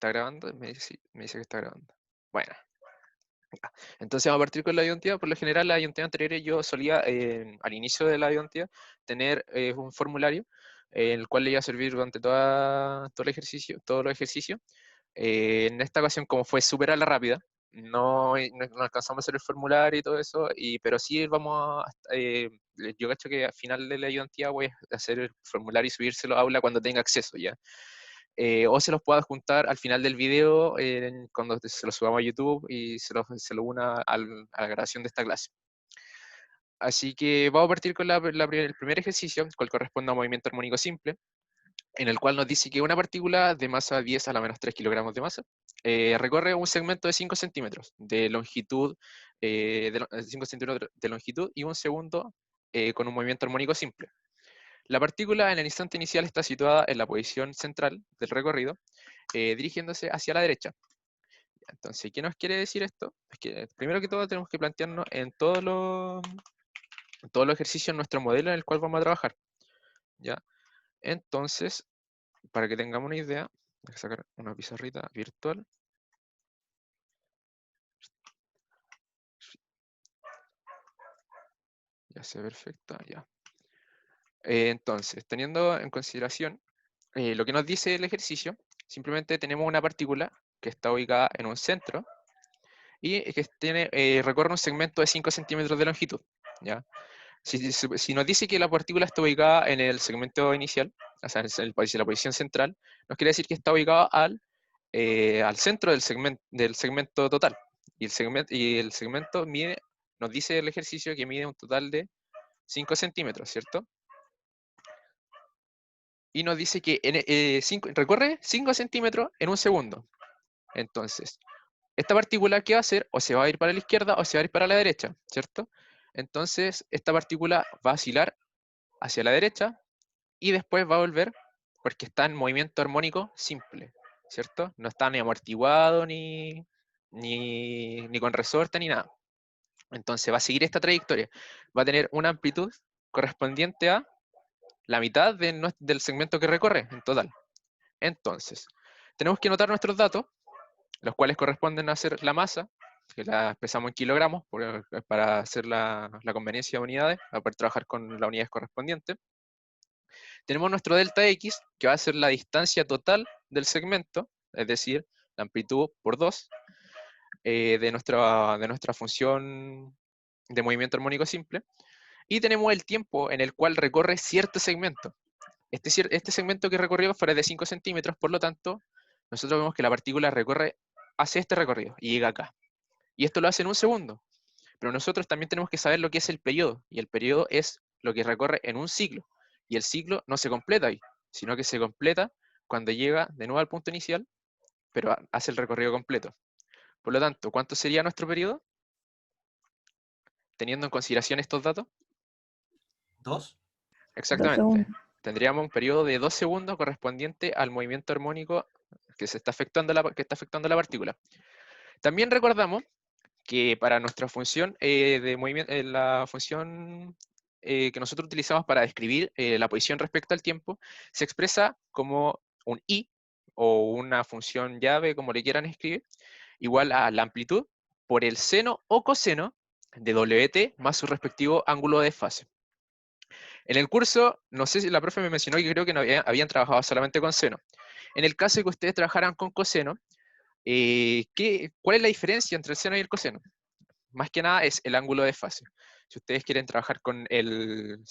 ¿Está grabando? Me dice que está grabando. Bueno, ya. Entonces vamos a partir con la ayuntía. Por lo general, las ayuntías anteriores yo solía, al inicio de la ayuntía, tener un formulario el cual le iba a servir durante todo el ejercicio, todos los ejercicios. En esta ocasión, como fue súper a la rápida, no alcanzamos a hacer el formulario y todo eso, pero sí vamos yo cacho que al final de la ayudantía voy a hacer el formulario y subírselo a aula cuando tenga acceso ya. O se los puedo adjuntar al final del video cuando se lo subamos a YouTube y se lo una a la grabación de esta clase. Así que vamos a partir con el primer ejercicio, el cual corresponde a un movimiento armónico simple, en el cual nos dice que una partícula de masa 10 a la menos 3 kilogramos de masa recorre un segmento de 5 centímetros de longitud, 5 centímetros de longitud y un segundo con un movimiento armónico simple. La partícula en el instante inicial está situada en la posición central del recorrido, dirigiéndose hacia la derecha. Entonces, ¿qué nos quiere decir esto? Es que primero que todo tenemos que plantearnos en todos los ejercicios nuestro modelo en el cual vamos a trabajar. ¿Ya? Entonces, para que tengamos una idea, voy a sacar una pizarrita virtual. Ya sea perfecta, ya. Entonces, teniendo en consideración lo que nos dice el ejercicio, simplemente tenemos una partícula que está ubicada en un centro y que recorre un segmento de 5 centímetros de longitud. ¿Ya? Si nos dice que la partícula está ubicada en el segmento inicial, o sea, en la posición central, nos quiere decir que está ubicada al centro del segmento total. Y el segmento nos dice el ejercicio que mide un total de 5 centímetros, ¿cierto? Y nos dice que recorre 5 centímetros en un segundo. Entonces, esta partícula, ¿qué va a hacer? O se va a ir para la izquierda o se va a ir para la derecha, ¿cierto? Entonces, esta partícula va a oscilar hacia la derecha y después va a volver porque está en movimiento armónico simple, ¿cierto? No está ni amortiguado, ni con resorte, ni nada. Entonces va a seguir esta trayectoria. Va a tener una amplitud correspondiente a la mitad del segmento que recorre en total. Entonces, tenemos que anotar nuestros datos, los cuales corresponden a hacer la masa, que la expresamos en kilogramos para hacer la conveniencia de unidades, para poder trabajar con las unidades correspondientes. Tenemos nuestro delta X, que va a ser la distancia total del segmento, es decir, la amplitud por 2 de nuestra función de movimiento armónico simple. Y tenemos el tiempo en el cual recorre cierto segmento. Este segmento que recorrió fue de 5 centímetros, por lo tanto, nosotros vemos que la partícula recorre hacia este recorrido y llega acá. Y esto lo hace en un segundo. Pero nosotros también tenemos que saber lo que es el periodo, y el periodo es lo que recorre en un ciclo. Y el ciclo no se completa ahí, sino que se completa cuando llega de nuevo al punto inicial, pero hace el recorrido completo. Por lo tanto, ¿cuánto sería nuestro periodo? Teniendo en consideración estos datos. ¿2? 2 Exactamente. segundos. Tendríamos un periodo de 2 segundos correspondiente al movimiento armónico que está afectando la partícula. También recordamos que para nuestra función de movimiento, la función que nosotros utilizamos para describir la posición respecto al tiempo, se expresa como un i, o una función llave, como le quieran escribir, igual a la amplitud por el seno o coseno de wt más su respectivo ángulo de fase. En el curso, no sé si la profe me mencionó que creo que no habían trabajado solamente con seno. En el caso de que ustedes trabajaran con coseno, ¿cuál es la diferencia entre el seno y el coseno? Más que nada es el ángulo de fase. Si ustedes quieren trabajar con el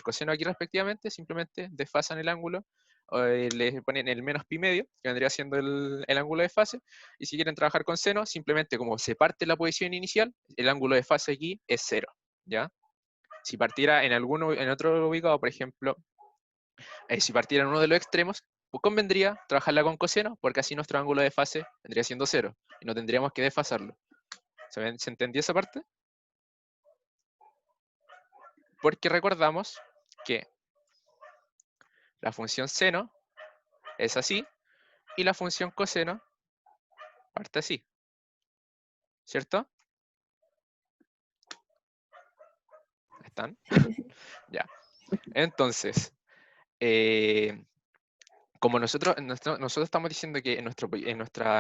coseno aquí respectivamente, simplemente desfasan el ángulo, le ponen el menos pi medio, que vendría siendo el ángulo de fase, y si quieren trabajar con seno, simplemente como se parte la posición inicial, el ángulo de fase aquí es 0, ¿ya? Si partiera en otro ubicado, por ejemplo, si partiera en uno de los extremos, pues convendría trabajarla con coseno, porque así nuestro ángulo de fase vendría siendo 0, y no tendríamos que desfasarlo. ¿Se entendió esa parte? Porque recordamos que la función seno es así y la función coseno parte así, ¿cierto? ¿Están? Sí, sí, sí. Ya. Entonces, eh, como nosotros estamos diciendo que en nuestro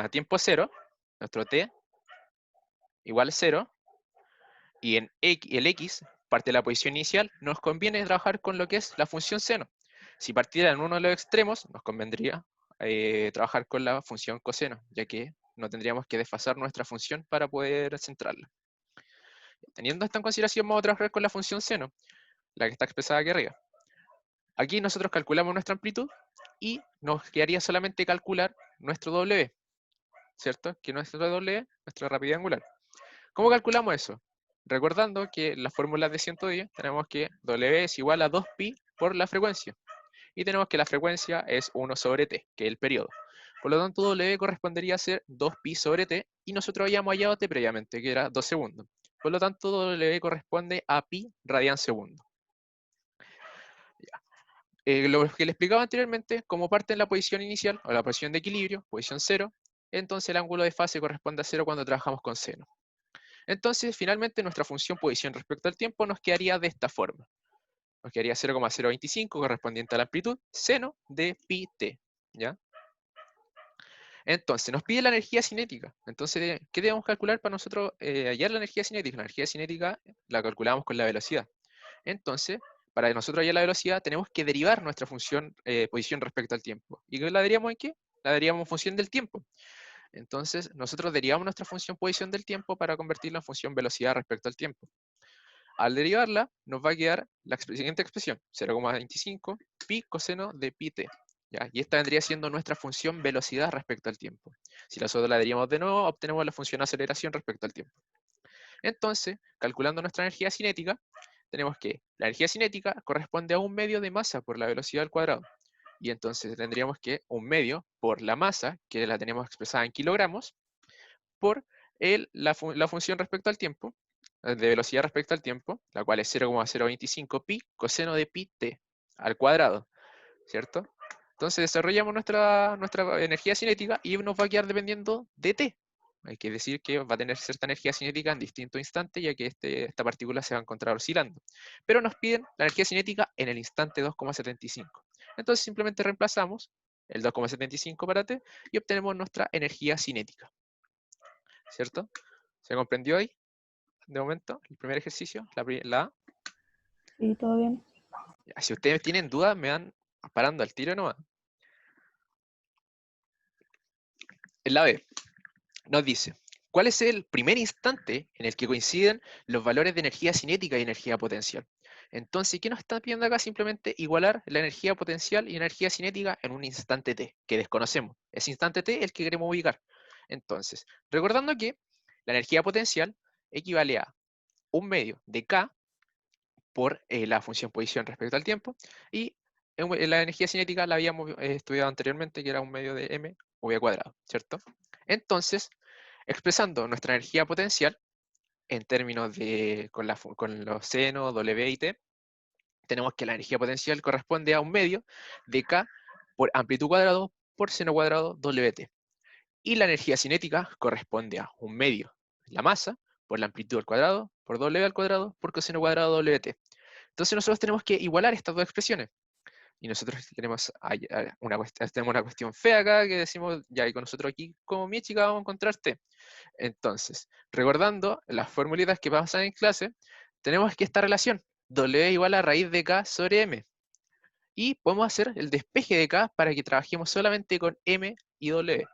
tiempo cero, nuestro t igual a 0, y en el x parte de la posición inicial, nos conviene trabajar con lo que es la función seno. Si partiera en uno de los extremos, nos convendría trabajar con la función coseno, ya que no tendríamos que desfasar nuestra función para poder centrarla. Teniendo esto en consideración, vamos a trabajar con la función seno, la que está expresada aquí arriba. Aquí nosotros calculamos nuestra amplitud y nos quedaría solamente calcular nuestro W, ¿cierto? Que nuestro W, nuestra rapidez angular. ¿Cómo calculamos eso? Recordando que en las fórmulas de 110 tenemos que W es igual a 2pi por la frecuencia. Y tenemos que la frecuencia es 1 sobre t, que es el periodo. Por lo tanto, W correspondería a ser 2pi sobre t, y nosotros habíamos hallado t previamente, que era 2 segundos. Por lo tanto, W corresponde a pi radian segundo. Lo que le explicaba anteriormente, como parte en la posición inicial, o la posición de equilibrio, posición 0, entonces el ángulo de fase corresponde a 0 cuando trabajamos con seno. Entonces, finalmente, nuestra función posición respecto al tiempo nos quedaría de esta forma. Nos quedaría 0,025 correspondiente a la amplitud seno de pi t, ¿ya? Entonces, nos pide la energía cinética. Entonces, ¿qué debemos calcular para nosotros hallar la energía cinética? La energía cinética la calculamos con la velocidad. Entonces, para nosotros hallar la velocidad, tenemos que derivar nuestra función posición respecto al tiempo. ¿Y la derivamos en qué? La derivamos en función del tiempo. Entonces, nosotros derivamos nuestra función posición del tiempo para convertirla en función velocidad respecto al tiempo. Al derivarla, nos va a quedar la siguiente expresión, 0,25 pi coseno de pi t. ¿Ya? Y esta vendría siendo nuestra función velocidad respecto al tiempo. Si nosotros la derivamos de nuevo, obtenemos la función aceleración respecto al tiempo. Entonces, calculando nuestra energía cinética, tenemos que la energía cinética corresponde a un medio de masa por la velocidad al cuadrado. Y entonces tendríamos que un medio por la masa, que la tenemos expresada en kilogramos, por la función respecto al tiempo, de velocidad respecto al tiempo, la cual es 0,025 pi coseno de pi t al cuadrado, ¿cierto? Entonces desarrollamos nuestra energía cinética y nos va a quedar dependiendo de t. Hay que decir que va a tener cierta energía cinética en distintos instantes, ya que esta partícula se va a encontrar oscilando. Pero nos piden la energía cinética en el instante 2,75. Entonces simplemente reemplazamos el 2,75 para t y obtenemos nuestra energía cinética. ¿Cierto? ¿Se comprendió ahí? De momento, el primer ejercicio, la A. Sí, todo bien. Si ustedes tienen dudas, me van parando al tiro nomás. En la B, nos dice, ¿cuál es el primer instante en el que coinciden los valores de energía cinética y energía potencial? Entonces, ¿qué nos está pidiendo acá? Simplemente igualar la energía potencial y energía cinética en un instante t, que desconocemos. Ese instante t es el que queremos ubicar. Entonces, recordando que la energía potencial equivale a un medio de K por la función posición respecto al tiempo, y la energía cinética la habíamos estudiado anteriormente, que era un medio de m v cuadrado, ¿cierto? Entonces, expresando nuestra energía potencial en términos de con los senos, W y T, tenemos que la energía potencial corresponde a un medio de K por amplitud cuadrado por seno cuadrado WT. Y la energía cinética corresponde a un medio, la masa, por la amplitud al cuadrado, por W al cuadrado, por coseno cuadrado WT. Entonces nosotros tenemos que igualar estas dos expresiones. Y nosotros tenemos una cuestión fea acá que decimos, ya, y con nosotros aquí, como mi chica, vamos a encontrarte. Entonces, recordando las formulitas que pasan en clase, tenemos que esta relación, W igual a raíz de K sobre M. Y podemos hacer el despeje de K para que trabajemos solamente con M y W.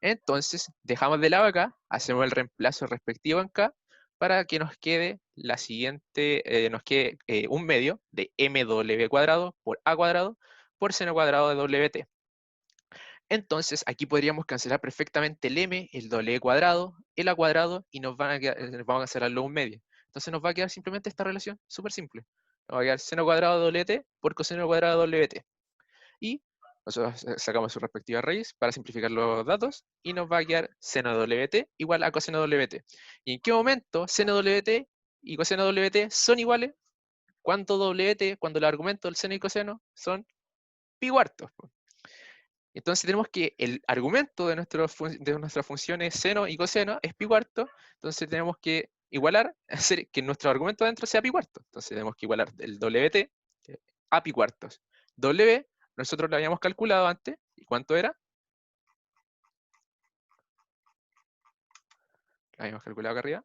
Entonces, dejamos de lado acá, hacemos el reemplazo respectivo en K, para que nos quede la siguiente, un medio de mw cuadrado por a cuadrado por seno cuadrado de wt. Entonces, aquí podríamos cancelar perfectamente el m, el w cuadrado, el a cuadrado, y nos vamos a cancelarlo un medio. Entonces nos va a quedar simplemente esta relación, súper simple. Nos va a quedar seno cuadrado de wt por coseno cuadrado de wt. Y nosotros sacamos su respectiva raíz para simplificar los datos y nos va a quedar seno WT igual a coseno WT. ¿Y en qué momento seno WT y coseno WT son iguales? Cuando los argumentos del seno y coseno son pi cuartos. Entonces tenemos que el argumento de nuestras funciones seno y coseno es pi cuarto, entonces tenemos que igualar, hacer que nuestro argumento adentro sea pi cuarto. Entonces tenemos que igualar el WT a pi cuartos. W nosotros lo habíamos calculado antes. ¿Y cuánto era? Lo habíamos calculado acá arriba.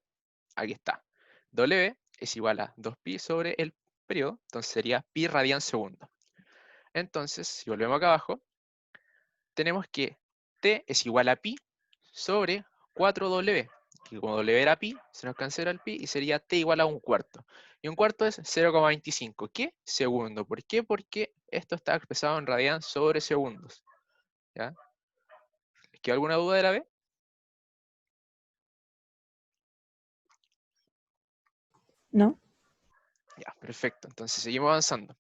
Aquí está. W es igual a 2pi sobre el periodo, entonces sería pi radian segundo. Entonces, si volvemos acá abajo, tenemos que T es igual a pi sobre 4W. Que como W era pi, se nos cancela el pi y sería T igual a 1/4. Y 1/4 es 0,25. ¿Qué? Segundo. ¿Por qué? Porque esto está expresado en radian sobre segundos. ¿Ya? ¿Les quedó alguna duda de la B? ¿No? Ya, perfecto. Entonces seguimos avanzando.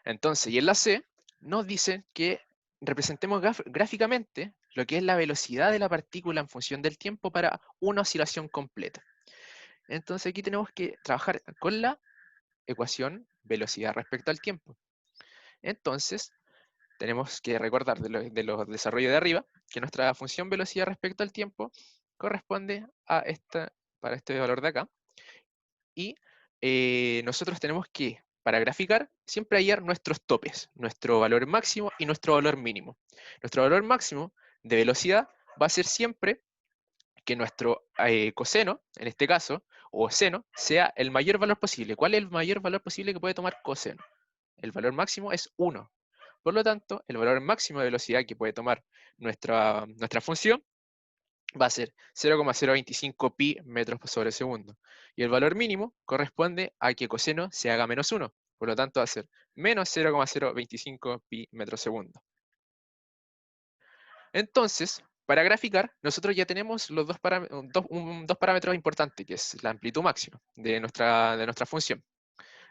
Entonces, y en la C nos dicen que representemos gráficamente lo que es la velocidad de la partícula en función del tiempo para una oscilación completa. Entonces aquí tenemos que trabajar con la ecuación velocidad respecto al tiempo. Entonces, tenemos que recordar de los desarrollos de arriba que nuestra función velocidad respecto al tiempo corresponde a para este valor de acá. Y nosotros tenemos que, para graficar, siempre hallar nuestros topes, nuestro valor máximo y nuestro valor mínimo. Nuestro valor máximo de velocidad va a ser siempre que nuestro coseno, en este caso, o seno, sea el mayor valor posible. ¿Cuál es el mayor valor posible que puede tomar coseno? El valor máximo es 1. Por lo tanto, el valor máximo de velocidad que puede tomar nuestra función va a ser 0,025 pi metros sobre segundo. Y el valor mínimo corresponde a que coseno se haga menos 1. Por lo tanto, va a ser menos 0,025 pi metros segundo. Entonces, para graficar, nosotros ya tenemos los dos parámetros importantes, que es la amplitud máxima de nuestra función.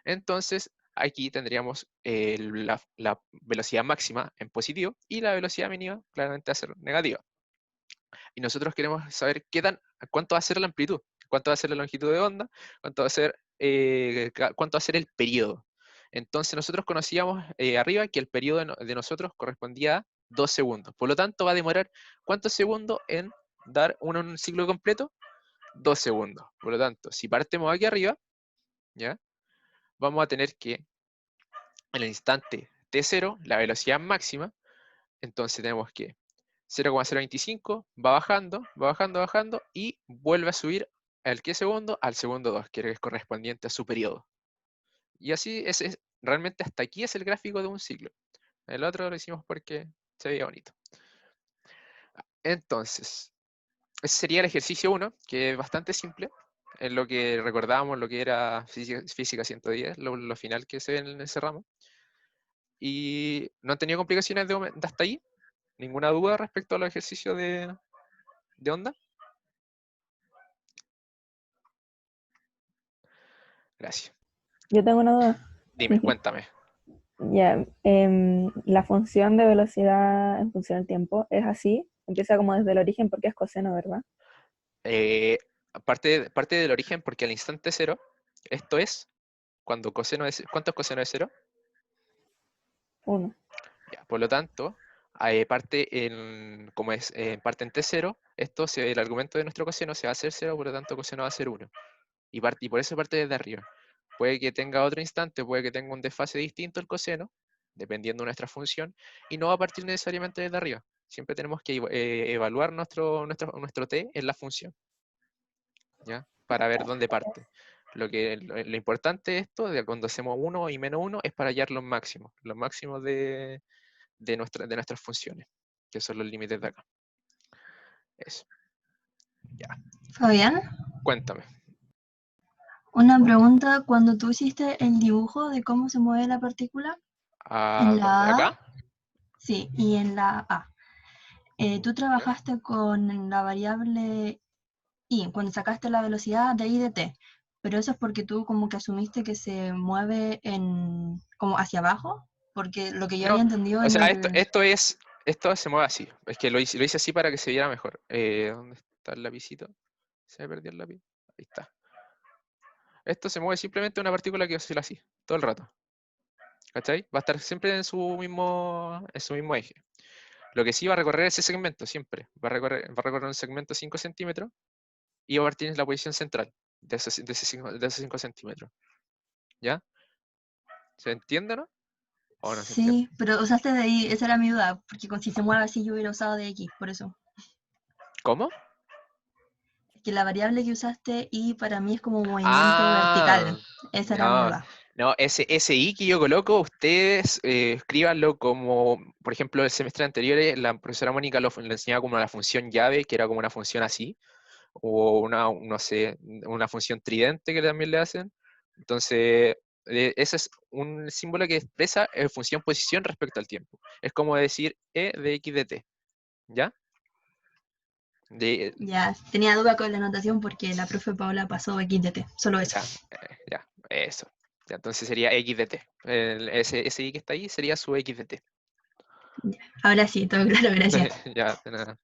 Entonces, aquí tendríamos la velocidad máxima en positivo y la velocidad mínima claramente va a ser negativa. Y nosotros queremos saber cuánto va a ser la amplitud, cuánto va a ser la longitud de onda, cuánto va a ser el periodo. Entonces nosotros conocíamos arriba que el periodo de nosotros correspondía a 2 segundos. Por lo tanto, va a demorar ¿cuántos segundos en dar un ciclo completo? 2 segundos. Por lo tanto, si partimos aquí arriba, ¿ya? Vamos a tener que en el instante t0, la velocidad máxima, entonces tenemos que 0,025 va bajando, va bajando, bajando y vuelve a subir al qué segundo, al segundo 2, que es correspondiente a su periodo. Y así realmente hasta aquí es el gráfico de un ciclo. El otro lo hicimos porque se veía bonito. Entonces, ese sería el ejercicio 1, que es bastante simple, en lo que recordábamos lo que era física 110, lo final que se ve en ese ramo. Y no han tenido complicaciones de hasta ahí. ¿Ninguna duda respecto a los ejercicios de onda? Gracias. Yo tengo una duda. Dime, cuéntame. Ya, la función de velocidad en función del tiempo es así. Empieza como desde el origen porque es coseno, ¿verdad? Parte del origen, porque al instante cero, esto es cuando coseno es. ¿Cuánto es coseno de cero? 1. Ya, por lo tanto, como es parte en t0, el argumento de nuestro coseno se va a hacer 0, por lo tanto coseno va a ser 1. Y por eso parte desde arriba. Puede que tenga otro instante, puede que tenga un desfase distinto el coseno, dependiendo de nuestra función, y no va a partir necesariamente desde arriba. Siempre tenemos que evaluar nuestro t en la función, ¿ya? Para ver dónde parte. Lo importante de esto, de cuando hacemos 1 y menos 1, es para hallar los máximos de nuestras funciones, que son los límites de acá. Eso. Ya. Fabián, Cuéntame. una pregunta, cuando tú hiciste el dibujo de cómo se mueve la partícula, en ¿Dónde? la A, ¿Acá? sí, y en la A, tú trabajaste con la variable I, cuando sacaste la velocidad de I de t, pero eso es porque tú como que asumiste que se mueve como hacia abajo, porque lo que yo No, había entendido o en sea, el... esto se mueve así. Es que lo hice así para que se viera mejor. ¿Dónde está el lapicito? ¿Se me perdió el lápiz? Ahí está. Esto se mueve simplemente una partícula que oscila así, todo el rato. ¿Cachai? Va a estar siempre en su mismo eje. Lo que sí va a recorrer ese segmento siempre. Va a recorrer un segmento de 5 centímetros y va a partir en la posición central de esos 5 centímetros. ¿Ya? ¿Se entiende, no? ¿O no se entiende? Sí, pero usaste de I, esa era mi duda, porque si se mueve así yo hubiera usado de X, por eso. ¿Cómo? Que la variable que usaste I para mí es como movimiento Ah, vertical. Esa era mi no, duda. no, ese I que yo coloco, ustedes escríbanlo como, por ejemplo, el semestre anterior la profesora Mónica lo enseñaba como la función llave, que era como una función así, o una, no sé, una función tridente que también le hacen. Entonces, ese es un símbolo que expresa función posición respecto al tiempo. Es como decir E de X de T, ¿ya? De, Ya, tenía duda con la anotación porque la profe Paola pasó X de T, solo eso. ya, eso. Ya, entonces sería X de T. Ese I que está ahí sería su X de T. Ahora sí, todo claro, gracias. Ya, de nada.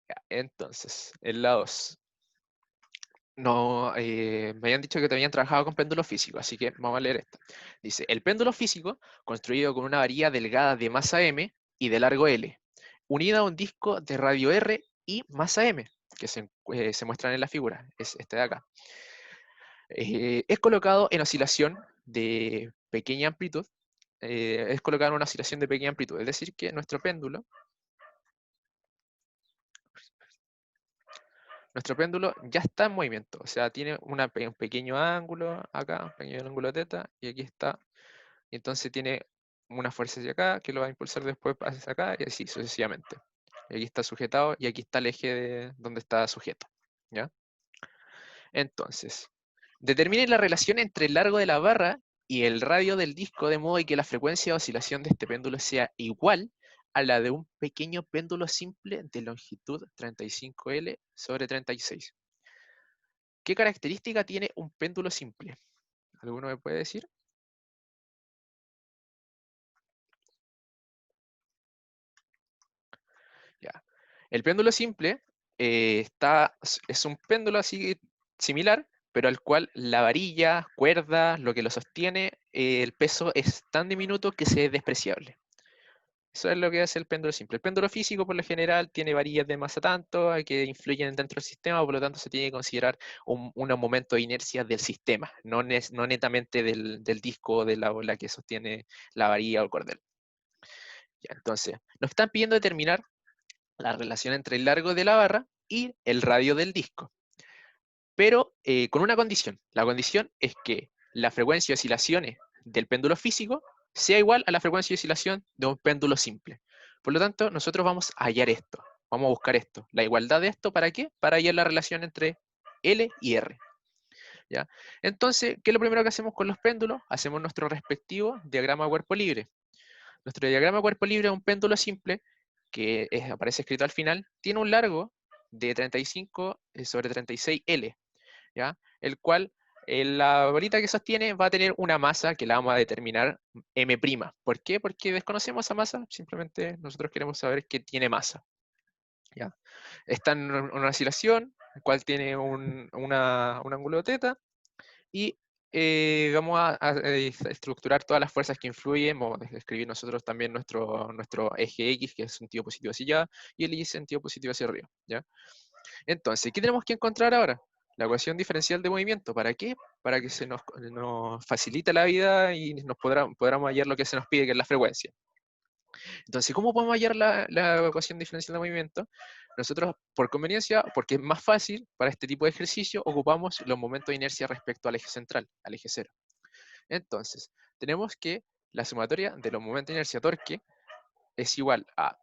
Ya, entonces, en la 2. No, me habían dicho que te habían trabajado con péndulo físico, así que vamos a leer esto. Dice, el péndulo físico, construido con una varilla delgada de masa M y de largo L, unida a un disco de radio R y masa M, que se muestran en la figura, es este de acá. Es colocado en oscilación de pequeña amplitud, es colocado en una oscilación de pequeña amplitud, es decir, que nuestro péndulo ya está en movimiento, o sea, tiene un pequeño ángulo acá, un pequeño ángulo teta, y aquí está, y entonces tiene una fuerza hacia acá que lo va a impulsar después hacia acá, y así sucesivamente. Y aquí está sujetado, y aquí está el eje de donde está sujeto, ¿ya? Entonces, determine la relación entre el largo de la barra y el radio del disco de modo que la frecuencia de oscilación de este péndulo sea igual a la de un pequeño péndulo simple de longitud 35L sobre 36. ¿Qué característica tiene un péndulo simple? ¿Alguno me puede decir? Ya. El péndulo simple es un péndulo así similar, pero al cual la varilla, cuerda, lo que lo sostiene, el peso es tan diminuto que se es despreciable. Eso es lo que hace el péndulo simple. El péndulo físico, por lo general, tiene varillas de masa tanto que influyen dentro del sistema, por lo tanto se tiene que considerar un momento de inercia del sistema, no netamente del disco o de la bola que sostiene la varilla o el cordel. Ya, entonces, nos están pidiendo determinar la relación entre el largo de la barra y el radio del disco, pero con una condición. La condición es que la frecuencia de oscilaciones del péndulo físico sea igual a la frecuencia de oscilación de un péndulo simple. Por lo tanto, nosotros vamos a hallar esto, vamos a buscar esto, la igualdad de esto, ¿para qué? Para hallar la relación entre L y R. ¿Ya? Entonces, ¿qué es lo primero que hacemos con los péndulos? Hacemos nuestro respectivo diagrama de cuerpo libre. Nuestro diagrama de cuerpo libre es un péndulo simple que aparece escrito al final, tiene un largo de 35 sobre 36L, ¿ya? El cual la bolita que sostiene va a tener una masa que la vamos a determinar M'. ¿Por qué? Porque desconocemos esa masa, simplemente nosotros queremos saber que tiene masa, ¿ya? Está en una oscilación, el cual tiene un ángulo teta, y vamos a estructurar todas las fuerzas que influyen, vamos a escribir nosotros también nuestro eje X, que es sentido positivo hacia allá, y el Y sentido positivo hacia arriba, ¿ya? Entonces, ¿qué tenemos que encontrar ahora? La ecuación diferencial de movimiento. ¿Para qué? Para que se nos facilite la vida y podamos hallar lo que se nos pide, que es la frecuencia. Entonces, ¿cómo podemos hallar la ecuación diferencial de movimiento? Nosotros, por conveniencia, porque es más fácil para este tipo de ejercicio, ocupamos los momentos de inercia respecto al eje central, al eje cero. Entonces, tenemos que la sumatoria de los momentos de inercia torque es igual a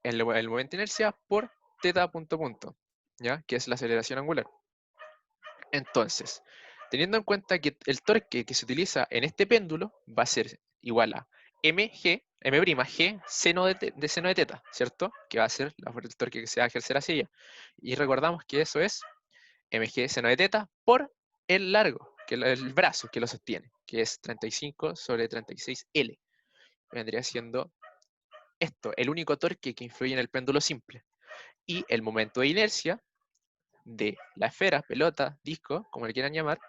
el momento de inercia por teta punto punto, ¿ya? Que es la aceleración angular. Entonces, teniendo en cuenta que el torque que se utiliza en este péndulo va a ser igual a mg, m'g, seno de seno de teta, ¿cierto? Que va a ser el torque que se va a ejercer hacia ella. Y recordamos que eso es mg seno de teta por el largo, que el brazo que lo sostiene, que es 35 sobre 36L. Vendría siendo esto, el único torque que influye en el péndulo simple. Y el momento de inercia de la esfera, pelota, disco, como le quieran llamar,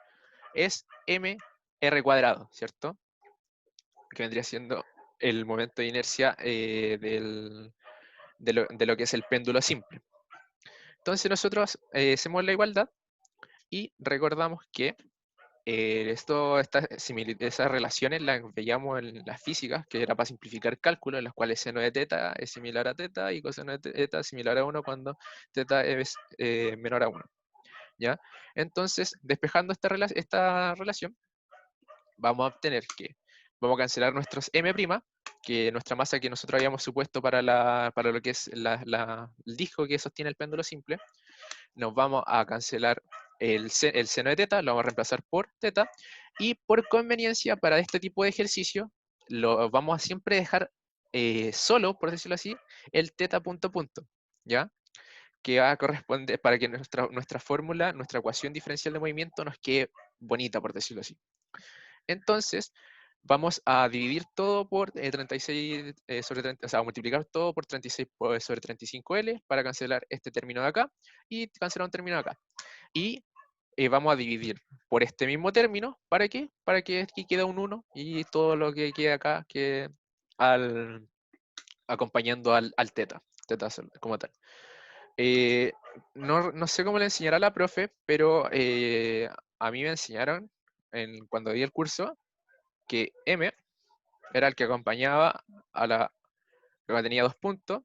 es mr cuadrado, ¿cierto? Que vendría siendo el momento de inercia de lo que es el péndulo simple. Entonces nosotros hacemos la igualdad y recordamos que esas relaciones las veíamos en las físicas, que era para simplificar cálculos, en las cuales seno de teta es similar a teta y coseno de teta es similar a 1 cuando teta es menor a 1. ¿Ya? Entonces, despejando esta relación, vamos a obtener que vamos a cancelar nuestros m', que nuestra masa que nosotros habíamos supuesto para lo que es el disco que sostiene el péndulo simple. Nos vamos a cancelar el seno de teta, lo vamos a reemplazar por teta, y por conveniencia para este tipo de ejercicio, lo vamos a siempre dejar solo, por decirlo así, el teta punto punto, ¿ya? Que va a corresponder para que nuestra fórmula, nuestra ecuación diferencial de movimiento nos quede bonita, por decirlo así. Entonces, vamos a dividir todo por 36 sobre 30, o sea, multiplicar todo por 36 sobre 35L para cancelar este término de acá y cancelar un término de acá. Y vamos a dividir por este mismo término, ¿para qué? Para que aquí quede un 1 y todo lo que quede acá quede acompañando al teta como tal. No sé cómo le enseñará la profe, pero a mí me enseñaron cuando di el curso que M era el que acompañaba a la que tenía 2 puntos,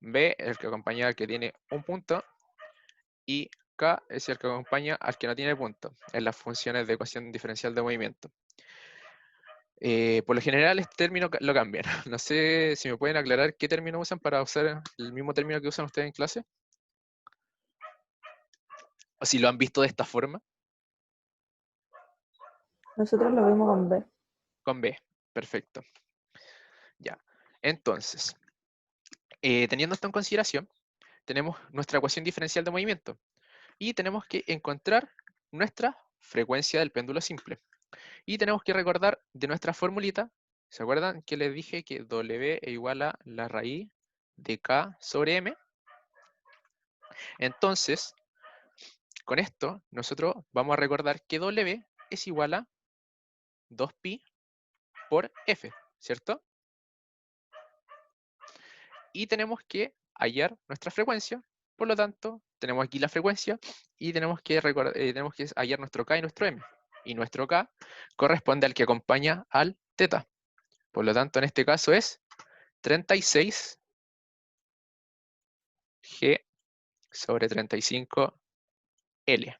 B el que acompañaba al que tiene 1 punto, y K es el que acompaña al que no tiene punto, en las funciones de ecuación diferencial de movimiento. Por lo general este término lo cambian. No sé si me pueden aclarar qué término usan para usar el mismo término que usan ustedes en clase. O si lo han visto de esta forma. Nosotros lo vimos con B. Con B, perfecto. Ya, entonces, teniendo esto en consideración, tenemos nuestra ecuación diferencial de movimiento y tenemos que encontrar nuestra frecuencia del péndulo simple. Y tenemos que recordar de nuestra formulita, ¿se acuerdan que les dije que W es igual a la raíz de K sobre M? Entonces, con esto, nosotros vamos a recordar que W es igual a 2pi por F, ¿cierto? Y tenemos que hallar nuestra frecuencia, por lo tanto, tenemos aquí la frecuencia y tenemos que hallar nuestro K y nuestro M. Y nuestro K corresponde al que acompaña al teta. Por lo tanto, en este caso es 36 G sobre 35 L.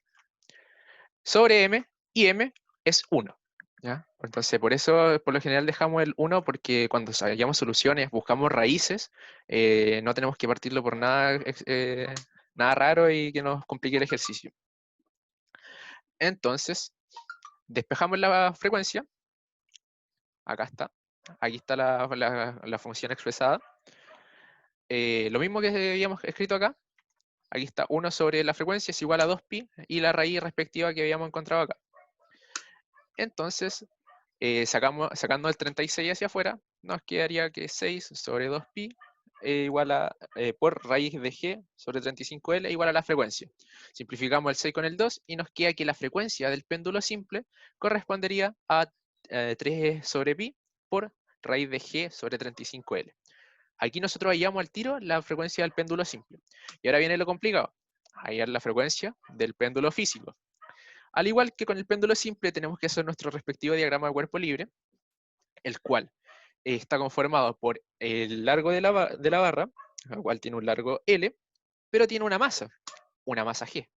Sobre M, y M es 1. ¿Ya? Entonces, por eso, por lo general dejamos el 1, porque cuando hallamos soluciones, buscamos raíces, no tenemos que partirlo por nada, nada raro y que nos complique el ejercicio. Entonces, despejamos la frecuencia. Acá está. Aquí está la función expresada. Lo mismo que habíamos escrito acá. Aquí está 1 sobre la frecuencia es igual a 2pi y la raíz respectiva que habíamos encontrado acá. Entonces, sacando el 36 hacia afuera, nos quedaría que 6 sobre 2pi igual a, por raíz de g sobre 35L igual a la frecuencia. Simplificamos el 6 con el 2 y nos queda que la frecuencia del péndulo simple correspondería a 3 sobre pi por raíz de g sobre 35L. Aquí nosotros hallamos al tiro la frecuencia del péndulo simple. Y ahora viene lo complicado, hallar la frecuencia del péndulo físico. Al igual que con el péndulo simple, tenemos que hacer nuestro respectivo diagrama de cuerpo libre, el cual está conformado por el largo de la barra, el cual tiene un largo L, pero tiene una masa G.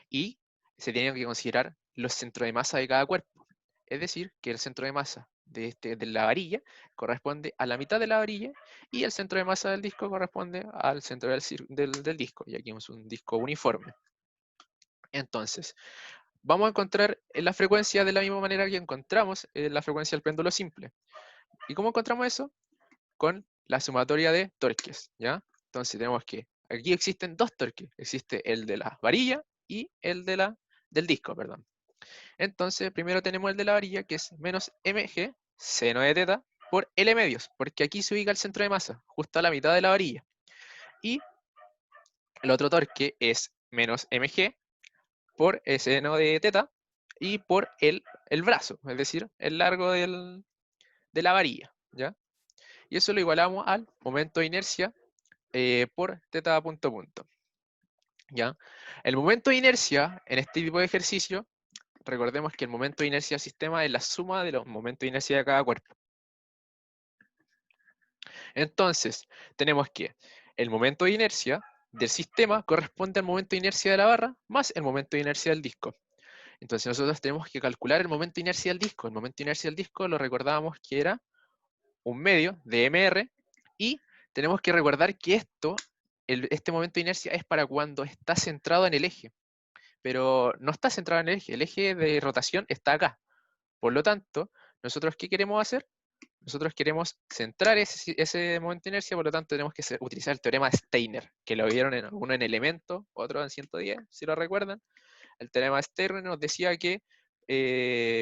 Y se tienen que considerar los centros de masa de cada cuerpo. Es decir, que el centro de masa de la varilla corresponde a la mitad de la varilla y el centro de masa del disco corresponde al centro del disco. Y aquí es un disco uniforme. Entonces, vamos a encontrar la frecuencia de la misma manera que encontramos la frecuencia del péndulo simple. ¿Y cómo encontramos eso? Con la sumatoria de torques, ¿ya? Entonces tenemos que, aquí existen dos torques, existe el de la varilla y el del disco, perdón. Entonces, primero tenemos el de la varilla, que es menos mg, seno de teta, por L medios, porque aquí se ubica el centro de masa, justo a la mitad de la varilla. Y el otro torque es menos mg, por seno de teta y por el brazo, es decir, el largo de la varilla, ¿ya? Y eso lo igualamos al momento de inercia por teta punto punto, ¿ya? El momento de inercia en este tipo de ejercicio recordemos que el momento de inercia del sistema es la suma de los momentos de inercia de cada cuerpo. Entonces, tenemos que el momento de inercia del sistema corresponde al momento de inercia de la barra más el momento de inercia del disco. Entonces nosotros tenemos que calcular el momento de inercia del disco. El momento de inercia del disco lo recordábamos que era un medio de mr, y tenemos que recordar que este momento de inercia es para cuando está centrado en el eje, pero no está centrado en el eje de rotación está acá. Por lo tanto, nosotros ¿qué queremos hacer? Nosotros queremos centrar ese momento de inercia, por lo tanto tenemos que utilizar el teorema de Steiner, que lo vieron uno en Elemento, otro en 110, si lo recuerdan. El teorema de Steiner nos decía que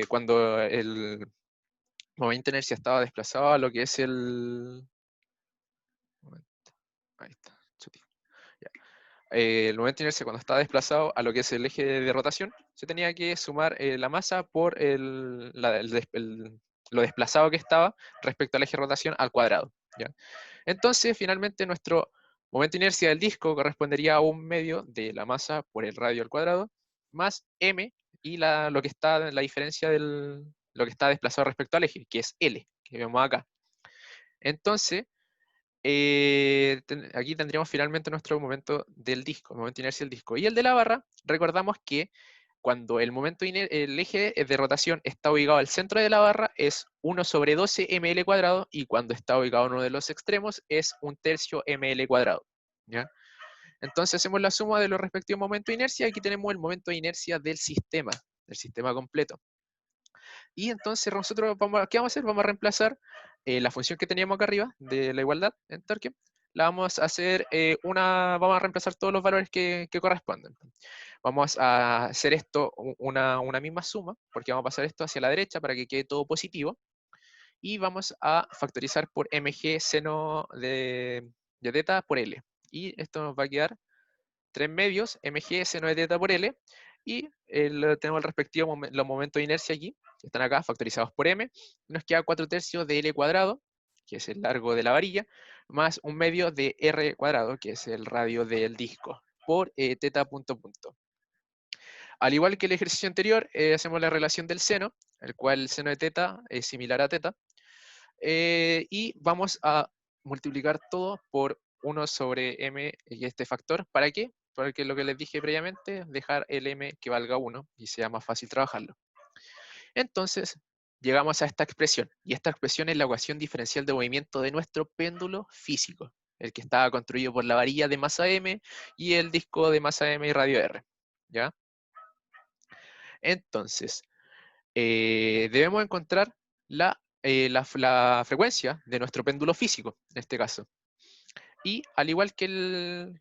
cuando el momento de inercia estaba desplazado a lo que es el... Ahí está. Ya. El momento de inercia cuando estaba desplazado a lo que es el eje de rotación, se tenía que sumar la masa por lo desplazado que estaba respecto al eje de rotación al cuadrado. ¿Ya? Entonces, finalmente, nuestro momento de inercia del disco correspondería a un medio de la masa por el radio al cuadrado, más m, y lo que está en la diferencia lo que está desplazado respecto al eje, que es L, que vemos acá. Entonces, aquí tendríamos finalmente nuestro momento del disco, el momento de inercia del disco. Y el de la barra, recordamos que cuando el eje de rotación está ubicado al centro de la barra es 1 sobre 12 ml cuadrado, y cuando está ubicado en uno de los extremos es 1/3 ml cuadrado. ¿Ya? Entonces hacemos la suma de los respectivos momentos de inercia, y aquí tenemos el momento de inercia del sistema completo. Y entonces nosotros ¿qué vamos a hacer? Vamos a reemplazar la función que teníamos acá arriba de la igualdad en torque. La vamos a hacer vamos a reemplazar todos los valores que corresponden. Vamos a hacer esto una misma suma, porque vamos a pasar esto hacia la derecha para que quede todo positivo. Y vamos a factorizar por mg seno de teta por L. Y esto nos va a quedar 3 medios mg seno de teta por L. Y tenemos el respectivo los momentos de inercia aquí, que están acá factorizados por m. Y nos queda 4/3 de L cuadrado, que es el largo de la varilla, más un medio de R cuadrado, que es el radio del disco, por teta punto punto. Al igual que el ejercicio anterior, hacemos la relación del seno, el cual el seno de teta es similar a teta, y vamos a multiplicar todo por 1 sobre m y este factor. ¿Para qué? Porque lo que les dije previamente, dejar el m que valga 1 y sea más fácil trabajarlo. Entonces, llegamos a esta expresión, y esta expresión es la ecuación diferencial de movimiento de nuestro péndulo físico, el que estaba construido por la varilla de masa m y el disco de masa m y radio r. ¿Ya? Entonces, debemos encontrar la frecuencia de nuestro péndulo físico, en este caso. Y al igual que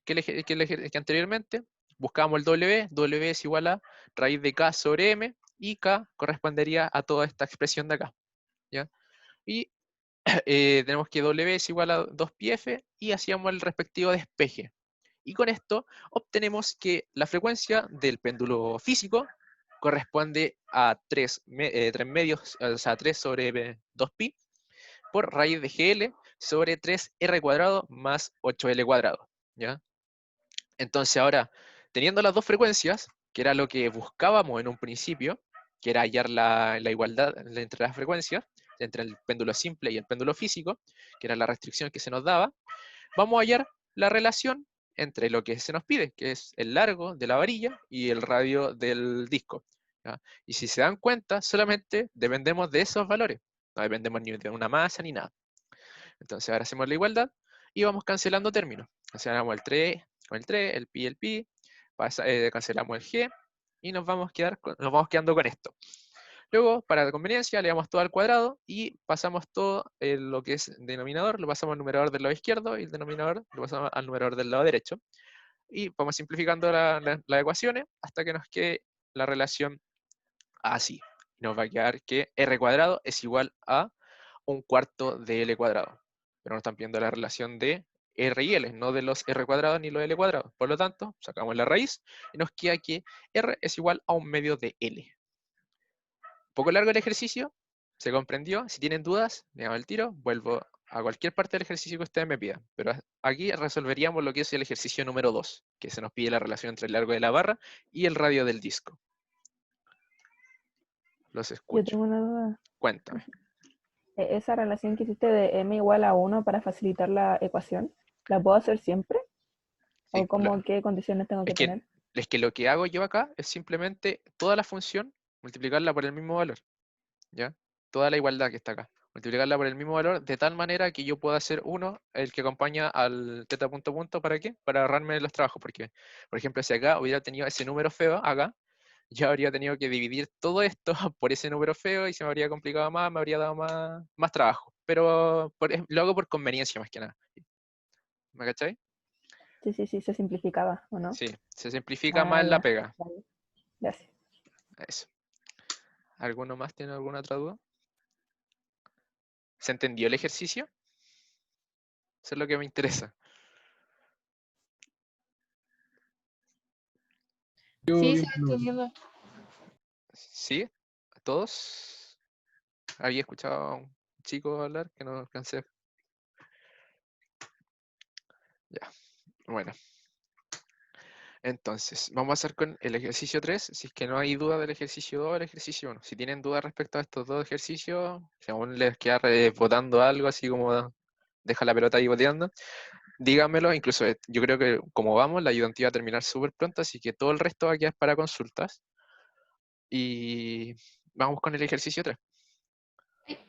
anteriormente, buscamos el W. W es igual a raíz de K sobre M, y K correspondería a toda esta expresión de acá. ¿Ya? Y tenemos que W es igual a 2πf, y hacíamos el respectivo despeje. Y con esto obtenemos que la frecuencia del péndulo físico corresponde a 3 medios, o sea, 3 sobre 2pi por raíz de GL sobre 3R cuadrado más 8L cuadrado. ¿Ya? Entonces ahora, teniendo las dos frecuencias, que era lo que buscábamos en un principio, que era hallar la igualdad entre las frecuencias, entre el péndulo simple y el péndulo físico, que era la restricción que se nos daba, vamos a hallar la relación entre lo que se nos pide, que es el largo de la varilla y el radio del disco. ¿Ya? Y si se dan cuenta, solamente dependemos de esos valores. No dependemos ni de una masa ni nada. Entonces ahora hacemos la igualdad y vamos cancelando términos. Cancelamos el 3 con el 3, el pi y el pi, cancelamos el g, y nos vamos quedando con esto. Luego, para la conveniencia, le damos todo al cuadrado y pasamos todo lo que es denominador, lo pasamos al numerador del lado izquierdo, y el denominador lo pasamos al numerador del lado derecho. Y vamos simplificando las ecuaciones hasta que nos quede la relación así. Nos va a quedar que r cuadrado es igual a 1/4 de L cuadrado. Pero nos están pidiendo la relación de R y L, no de los R cuadrados ni los L cuadrados. Por lo tanto, sacamos la raíz y nos queda que R es igual a 1 medio de L. Un poco largo el ejercicio, se comprendió. Si tienen dudas, me hago el tiro, vuelvo a cualquier parte del ejercicio que ustedes me pidan. Pero aquí resolveríamos lo que es el ejercicio número 2, que se nos pide la relación entre el largo de la barra y el radio del disco. Los Yo escucho. tengo una duda. Cuéntame. Esa relación que hiciste de m igual a 1 para facilitar la ecuación, ¿la puedo hacer siempre? Sí, ¿O cómo qué condiciones tengo que es que, tener? es que lo que hago yo acá es simplemente toda la función, multiplicarla por el mismo valor, ¿ya? Toda la igualdad que está acá. Multiplicarla por el mismo valor de tal manera que yo pueda hacer 1 el que acompaña al teta punto punto, ¿para qué? Para ahorrarme los trabajos, porque, por ejemplo, si acá hubiera tenido ese número feo, acá, yo habría tenido que dividir todo esto por ese número feo y se me habría complicado más, me habría dado más trabajo. Pero lo hago por conveniencia más que nada. ¿Me cachai? Sí, se simplificaba, ¿o no? Sí, se simplifica Ah, más la ya. pega. Vale. Gracias. Eso. ¿Alguno más tiene alguna otra duda? ¿Se entendió el ejercicio? Eso es lo que me interesa. Sí, se va entendiendo. ¿Sí? ¿A todos? Había escuchado a un chico hablar que no alcancé. Ya, bueno. Entonces, vamos a hacer con el ejercicio 3. Si es que no hay duda del ejercicio 2 o el ejercicio 1. Si tienen dudas respecto a estos dos ejercicios, si aún les queda votando algo, así como deja la pelota ahí boteando, díganmelo. Incluso yo creo que como vamos, la ayudantiva va a terminar súper pronto, así que todo el resto va a quedar para consultas. Y vamos con el ejercicio 3.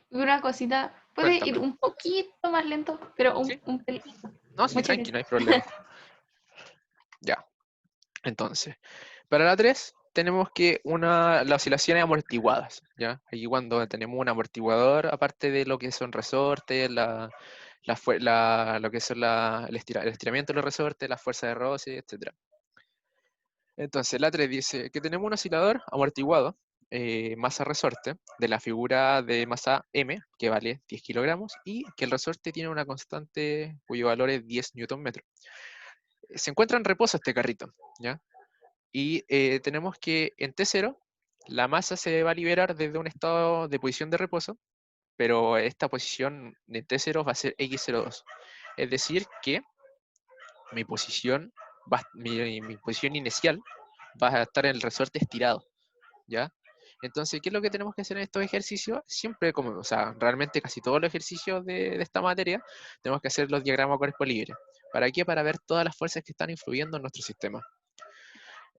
Una cosita, puede ir Cuéntame. un poquito más lento, pero ¿Sí? un pelito. No, sí, Muchas tranqui, no gracias. hay problema. Ya, entonces, para la 3 tenemos que las oscilaciones amortiguadas, ¿ya? Aquí cuando tenemos un amortiguador, aparte de lo que son resortes, lo que son el estiramiento de los resortes, las fuerzas de roce, etc. Entonces, la 3 dice que tenemos un oscilador amortiguado, masa resorte, de la figura de masa M, que vale 10 kilogramos, y que el resorte tiene una constante cuyo valor es 10 newton metro. Se encuentra en reposo este carrito, ¿ya? Y tenemos que en T0 la masa se va a liberar desde un estado de posición de reposo, pero esta posición de T0 va a ser X02. Es decir, que mi posición, mi posición inicial va a estar en el resorte estirado, ¿ya? Entonces, ¿qué es lo que tenemos que hacer en estos ejercicios? Siempre, o sea, realmente casi todos los ejercicios de esta materia, tenemos que hacer los diagramas cuerpo libre. ¿Para qué? Para ver todas las fuerzas que están influyendo en nuestro sistema.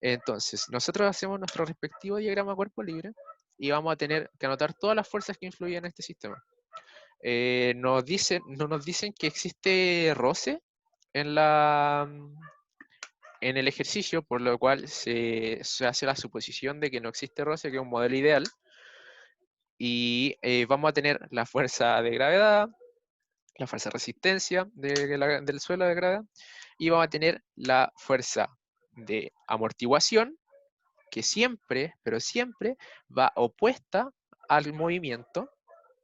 Entonces, nosotros hacemos nuestro respectivo diagrama cuerpo libre y vamos a tener que anotar todas las fuerzas que influyen en este sistema. No nos dicen que existe roce en en el ejercicio, por lo cual se hace la suposición de que no existe roce, que es un modelo ideal, y vamos a tener la fuerza de gravedad, la fuerza de resistencia del suelo de gravedad, y vamos a tener la fuerza de amortiguación, que siempre, pero siempre, va opuesta al movimiento,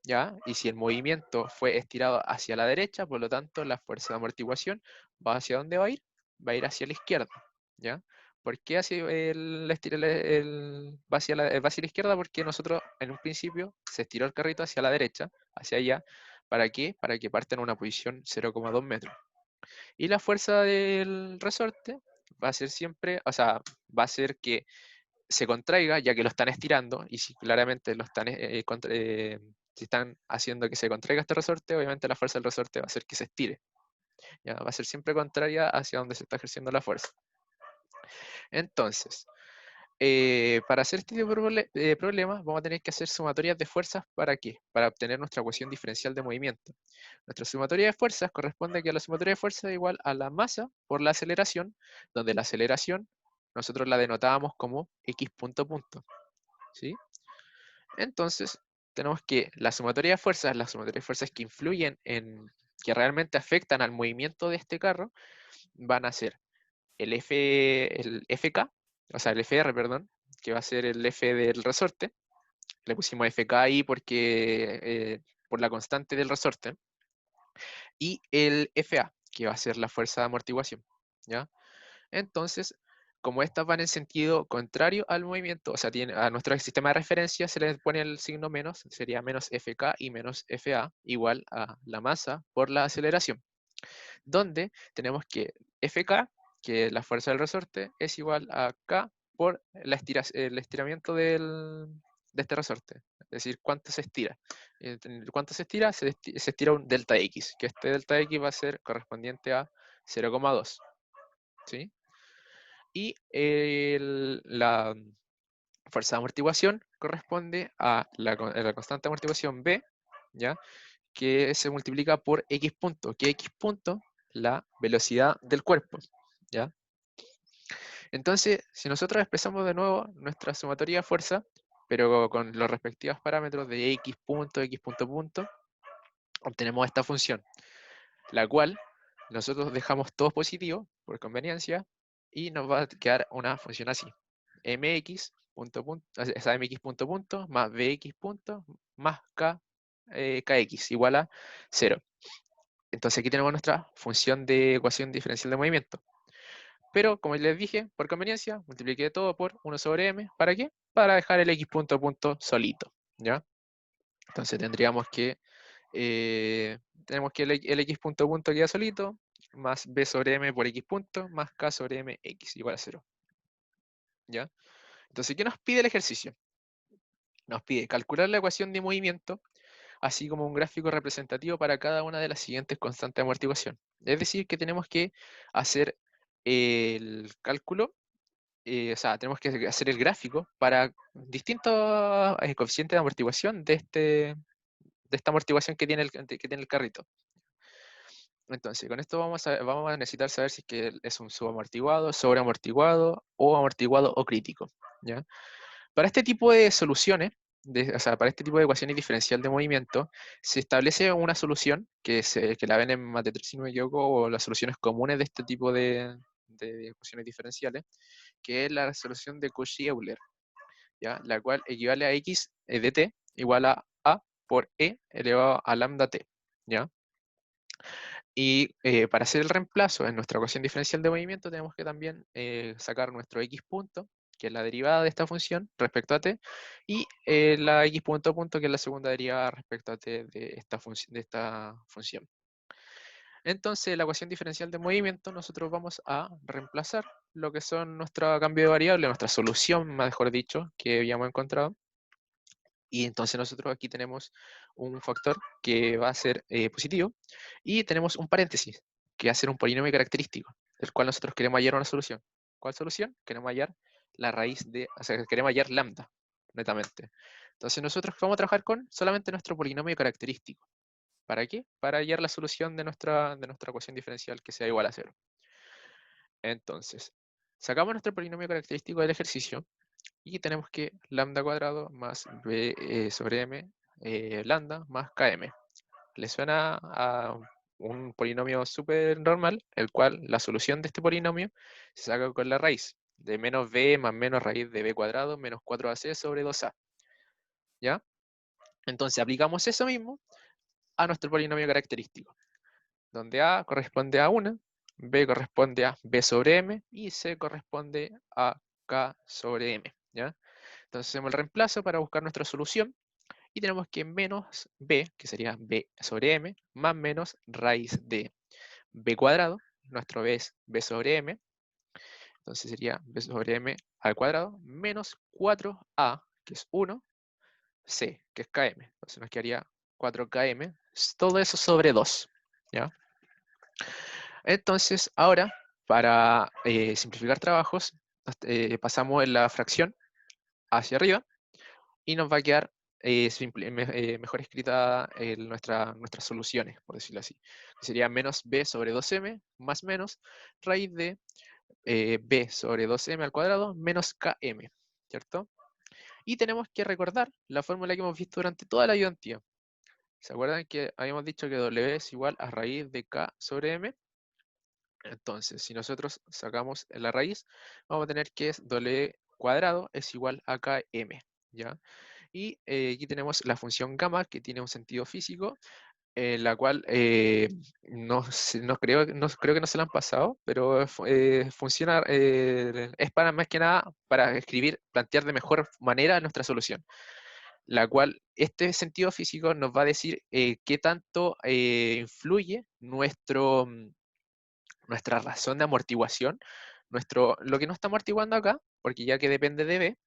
¿ya? Y si el movimiento fue estirado hacia la derecha, por lo tanto, la fuerza de amortiguación va hacia dónde va a ir? Va a ir hacia la izquierda, ¿ya? ¿Por qué va hacia la izquierda? Porque nosotros, en un principio, se estiró el carrito hacia la derecha, hacia allá. ¿Para qué? Para que parta en una posición 0,2 metros. Y la fuerza del resorte va a ser siempre, o sea, va a ser que se contraiga, ya que lo están estirando, y si claramente si están haciendo que se contraiga este resorte, obviamente la fuerza del resorte va a hacer que se estire. ¿Ya? Va a ser siempre contraria hacia donde se está ejerciendo la fuerza. Entonces, para hacer este tipo de problemas, vamos a tener que hacer sumatorias de fuerzas. ¿Para qué? Para obtener nuestra ecuación diferencial de movimiento. Nuestra sumatoria de fuerzas corresponde a que la sumatoria de fuerzas es igual a la masa por la aceleración, donde la aceleración nosotros la denotábamos como x punto punto. ¿Sí? Entonces, tenemos que la sumatoria de fuerzas, las sumatorias de fuerzas que influyen que realmente afectan al movimiento de este carro, van a ser el FK, o sea, el FR, perdón, que va a ser el F del resorte. Le pusimos FK ahí por la constante del resorte. Y el FA, que va a ser la fuerza de amortiguación, ¿ya? Entonces, como estas van en sentido contrario al movimiento, o sea, a nuestro sistema de referencia se le pone el signo menos, sería menos FK y menos FA igual a la masa por la aceleración, donde tenemos que FK, que es la fuerza del resorte, es igual a K por el estiramiento de este resorte, es decir, cuánto se estira. ¿Cuánto se estira? Se estira un delta X, que este delta X va a ser correspondiente a 0,2. ¿Sí? Y la fuerza de amortiguación corresponde a la constante de amortiguación B, ¿ya? Que se multiplica por X punto, que X punto, la velocidad del cuerpo, ¿ya? Entonces, si nosotros expresamos de nuevo nuestra sumatoria de fuerza, pero con los respectivos parámetros de X punto, punto, obtenemos esta función, la cual nosotros dejamos todos positivos por conveniencia y nos va a quedar una función así, mx punto punto, esa mx punto punto más bx punto más kx igual a 0. Entonces aquí tenemos nuestra función de ecuación diferencial de movimiento. Pero como les dije, por conveniencia, multipliqué todo por 1 sobre m. ¿Para qué? Para dejar el x punto punto solito, ¿ya? Entonces tendríamos que tenemos que el x punto punto queda solito, más b sobre m por x punto, más k sobre m x igual a 0. ¿Ya? Entonces, ¿qué nos pide el ejercicio? Nos pide calcular la ecuación de movimiento, así como un gráfico representativo para cada una de las siguientes constantes de amortiguación. Es decir, que tenemos que hacer el cálculo, o sea, tenemos que hacer el gráfico para distintos coeficientes de amortiguación de esta amortiguación que tiene el carrito. Entonces, con esto vamos a necesitar saber si es que es un subamortiguado, sobreamortiguado o amortiguado o crítico, ¿ya? Para este tipo de soluciones, o sea, para este tipo de ecuaciones diferencial de movimiento, se establece una solución que la ven en Mate 3, si no me equivoco, o las soluciones comunes de este tipo de ecuaciones diferenciales, que es la solución de Cauchy-Euler, ¿ya? La cual equivale a x de t igual a por e elevado a lambda t, ¿ya? Y para hacer el reemplazo en nuestra ecuación diferencial de movimiento tenemos que también sacar nuestro x punto, que es la derivada de esta función respecto a t, y la x punto punto, que es la segunda derivada respecto a t de esta función. Entonces, la ecuación diferencial de movimiento, nosotros vamos a reemplazar lo que son nuestro cambio de variable, nuestra solución, mejor dicho, que habíamos encontrado. Y entonces nosotros aquí tenemos un factor que va a ser positivo, y tenemos un paréntesis, que va a ser un polinomio característico, del cual nosotros queremos hallar una solución. ¿Cuál solución? Queremos hallar la raíz de, o sea, queremos hallar lambda, netamente. Entonces nosotros vamos a trabajar con solamente nuestro polinomio característico. ¿Para qué? Para hallar la solución de nuestra ecuación diferencial que sea igual a 0. Entonces, sacamos nuestro polinomio característico del ejercicio, y tenemos que lambda cuadrado más b sobre m lambda más km. Le suena a un polinomio súper normal, el cual la solución de este polinomio se saca con la raíz de menos b más menos raíz de b cuadrado menos 4ac sobre 2a. ¿Ya? Entonces aplicamos eso mismo a nuestro polinomio característico, donde a corresponde a 1, b corresponde a b sobre m y c corresponde a k sobre m. ¿Ya? Entonces hacemos el reemplazo para buscar nuestra solución, y tenemos que menos b, que sería b sobre m, más menos raíz de b cuadrado, nuestro b es b sobre m, entonces sería b sobre m al cuadrado, menos 4a, que es 1, c, que es km, entonces nos quedaría 4km, todo eso sobre 2, ¿ya? Entonces ahora, para simplificar trabajos, pasamos en la fracción hacia arriba, y nos va a quedar mejor escrita nuestras soluciones, por decirlo así. Sería menos b sobre 2m más menos raíz de b sobre 2m al cuadrado menos km, ¿cierto? Y tenemos que recordar la fórmula que hemos visto durante toda la ayudantía. ¿Se acuerdan que habíamos dicho que w es igual a raíz de k sobre m? Entonces, si nosotros sacamos la raíz, vamos a tener que w cuadrado es igual a km, ¿ya? Y aquí tenemos la función gamma, que tiene un sentido físico, la cual no creo que no se la han pasado, pero funciona, es para más que nada para plantear de mejor manera nuestra solución, la cual este sentido físico nos va a decir qué tanto influye nuestra razón de amortiguación, lo que no está amortiguando acá, porque ya que depende de B,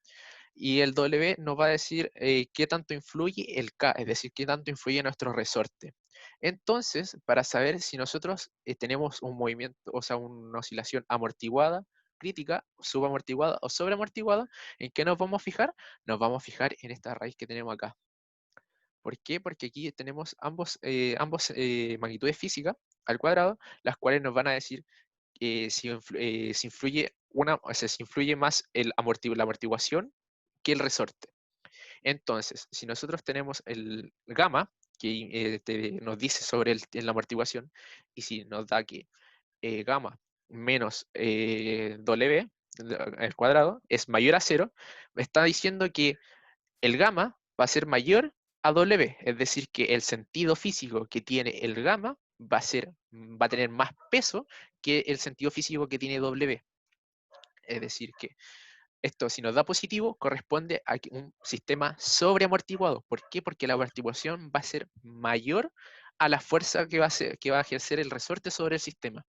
Y el W nos va a decir qué tanto influye el K, es decir, qué tanto influye nuestro resorte. Entonces, para saber si nosotros tenemos un movimiento, o sea, una oscilación amortiguada, crítica, subamortiguada o sobreamortiguada, ¿en qué nos vamos a fijar? Nos vamos a fijar en esta raíz que tenemos acá. ¿Por qué? Porque aquí tenemos ambos magnitudes físicas al cuadrado, las cuales nos van a decir si influye o sea, si influye más la amortiguación que el resorte. Entonces, si nosotros tenemos el gamma, que nos dice sobre la amortiguación, y si nos da que gamma menos W al cuadrado es mayor a 0, me está diciendo que el gamma va a ser mayor a W, es decir, que el sentido físico que tiene el gamma va a tener más peso que el sentido físico que tiene W. Es decir, que esto, si nos da positivo, corresponde a un sistema sobreamortiguado. ¿Por qué? Porque la amortiguación va a ser mayor a la fuerza que va a ejercer el resorte sobre el sistema.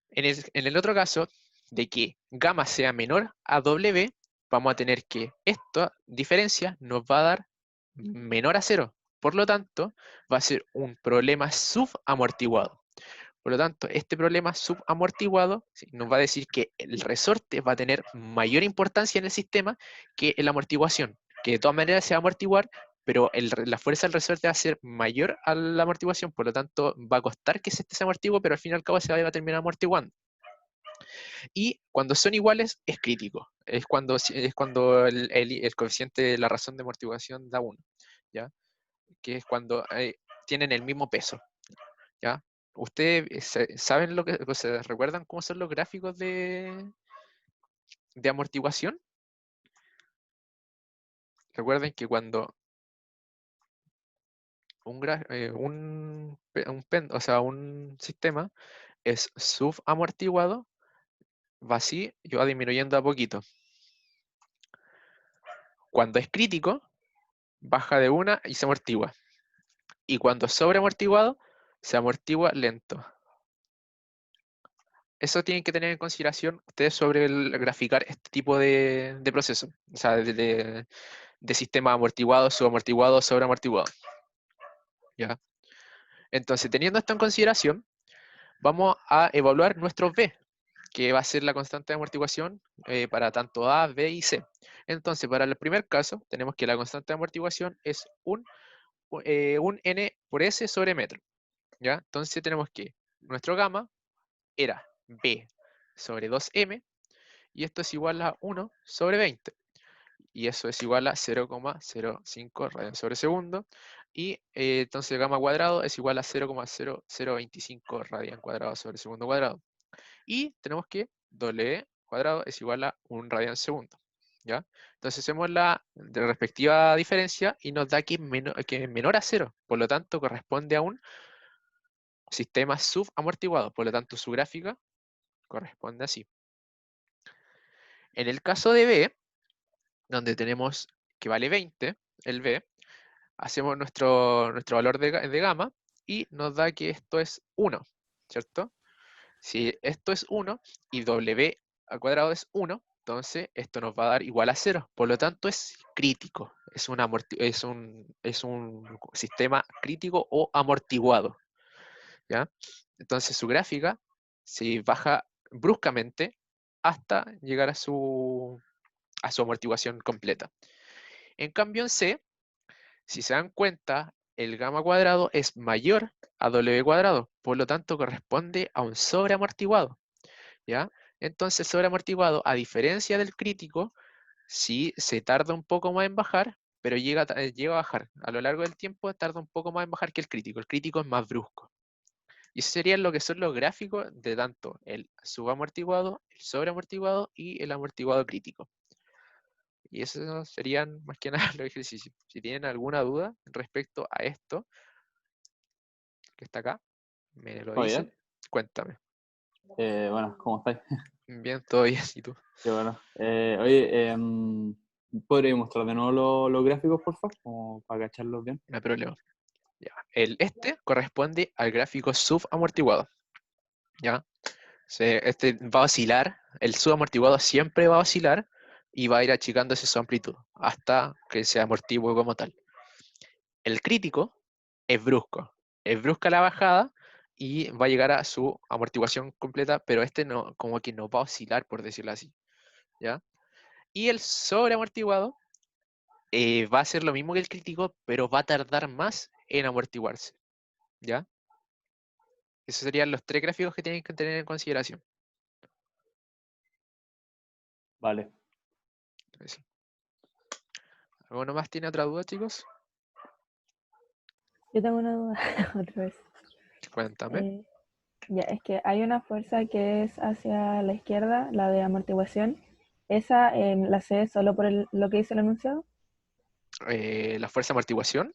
En el otro caso, de que gamma sea menor a W, vamos a tener que esta diferencia nos va a dar menor a 0. Por lo tanto, va a ser un problema subamortiguado. Por lo tanto, este problema subamortiguado nos va a decir que el resorte va a tener mayor importancia en el sistema que la amortiguación, que de todas maneras se va a amortiguar, pero la fuerza del resorte va a ser mayor a la amortiguación, por lo tanto va a costar que se amortigue, pero al fin y al cabo se va a terminar amortiguando. Y cuando son iguales es crítico, es cuando el coeficiente de la razón de amortiguación da 1, ¿ya? Que es cuando tienen el mismo peso, ¿ya? ¿Ustedes saben se recuerdan cómo son los gráficos de amortiguación? Recuerden que cuando un sistema es subamortiguado, va así y va disminuyendo a poquito. Cuando es crítico, baja de 1 y se amortigua. Y cuando es sobreamortiguado, se amortigua lento. Eso tienen que tener en consideración ustedes sobre el graficar este tipo de proceso. O sea, de sistema amortiguado, subamortiguado, sobreamortiguado. ¿Ya? Entonces, teniendo esto en consideración, vamos a evaluar nuestro B, que va a ser la constante de amortiguación para tanto A, B y C. Entonces, para el primer caso, tenemos que la constante de amortiguación es un N por S sobre metro. ¿Ya? Entonces tenemos que nuestro gamma era B sobre 2M, y esto es igual a 1 sobre 20. Y eso es igual a 0,05 radian sobre segundo. Y entonces gamma cuadrado es igual a 0,0025 radian cuadrado sobre segundo cuadrado. Y tenemos que W cuadrado es igual a 1 radian segundo. ¿Ya? Entonces hacemos la respectiva diferencia y nos da que es menor a 0. Por lo tanto, corresponde a un sistema subamortiguado. Por lo tanto, su gráfica corresponde así. En el caso de B, donde tenemos que vale 20, el B, hacemos nuestro valor de gamma y nos da que esto es 1, ¿cierto? Si esto es 1 y W al cuadrado es 1, entonces esto nos va a dar igual a 0. Por lo tanto, es crítico. Es un sistema crítico o amortiguado. ¿Ya? Entonces su gráfica se baja bruscamente hasta llegar a su amortiguación completa. En cambio en C, si se dan cuenta, el gamma cuadrado es mayor a W cuadrado, por lo tanto corresponde a un sobreamortiguado, ¿ya? Entonces sobreamortiguado, a diferencia del crítico, sí se tarda un poco más en bajar, pero llega a bajar. A lo largo del tiempo tarda un poco más en bajar que el crítico. El crítico es más brusco. Y eso serían lo que son los gráficos de tanto el subamortiguado, el sobreamortiguado y el amortiguado crítico. Y esos serían más que nada los ejercicios. Si tienen alguna duda respecto a esto que está acá, me lo Muy dicen. bien. Cuéntame. Bueno, ¿cómo estáis? Bien, todo bien. ¿Y tú? Qué bueno. Oye, ¿podrías mostrar de nuevo los gráficos, por favor? Como para cacharlos bien. No hay problema. Ya. Este corresponde al gráfico subamortiguado. ¿Ya? Este va a oscilar. El subamortiguado siempre va a oscilar y va a ir achicándose su amplitud hasta que se amortigue como tal. El crítico es brusca la bajada y va a llegar a su amortiguación completa, pero este no, como que no va a oscilar, por decirlo así, ¿ya? Y el sobreamortiguado va a hacer lo mismo que el crítico, pero va a tardar más en amortiguarse, ¿ya? Esos serían los 3 gráficos que tienen que tener en consideración. Vale. Así. ¿Alguno más tiene otra duda, chicos? Yo tengo una duda otra vez. Cuéntame. Ya, es que hay una fuerza que es hacia la izquierda, la de amortiguación. ¿Esa la sé solo por lo que dice el enunciado? La fuerza de amortiguación,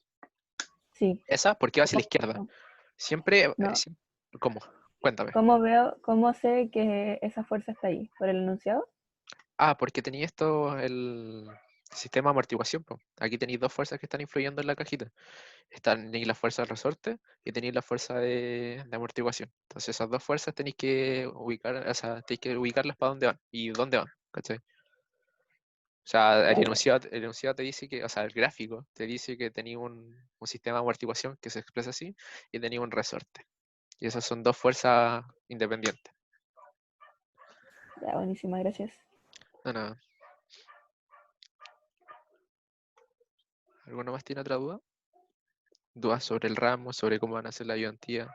Sí. esa, ¿por qué va hacia la izquierda? ¿Cómo, Siempre, no, ¿cómo? Cuéntame. cómo sé que esa fuerza está ahí? ¿Por el enunciado? Porque tenía esto, el sistema de amortiguación, po. Aquí tenéis 2 fuerzas que están influyendo en la cajita. Tenéis la fuerza de resorte y tenéis la fuerza de amortiguación. Entonces esas 2 fuerzas tenéis que ubicar, o sea, tenéis que ubicarlas para dónde van y dónde van, ¿cachai? O sea, Ya, el enunciado te dice que, o sea, el gráfico te dice que tenía un sistema de amortiguación que se expresa así y tenía un resorte. Y esas son 2 fuerzas independientes. ya, buenísima, gracias. No, nada. ¿Alguno más tiene otra duda? ¿Dudas sobre el ramo, sobre cómo van a hacer la ayudantía?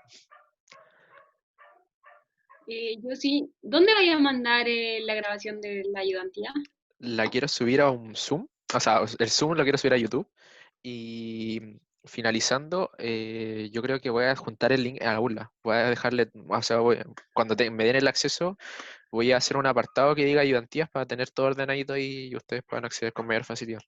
Yo sí. ¿Dónde voy a mandar la grabación de la ayudantía? La quiero subir a un Zoom, o sea, el Zoom lo quiero subir a YouTube. Y finalizando, yo creo que voy a adjuntar el link a Aula. Voy a dejarle, o sea, cuando me den el acceso, voy a hacer un apartado que diga ayudantías para tener todo ordenadito ahí y ustedes puedan acceder con mayor facilidad.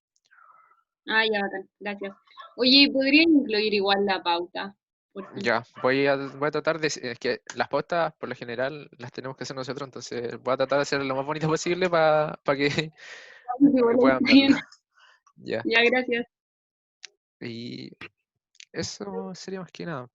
Ah, ya, bacán. Gracias. Oye, ¿podría incluir igual la pauta? Por fin. Ya, voy a tratar de, es que las pautas por lo general las tenemos que hacer nosotros, entonces voy a tratar de hacer lo más bonito posible para que Igual puedan está bien. verlo. Ya, Ya, gracias. y eso sería más que nada.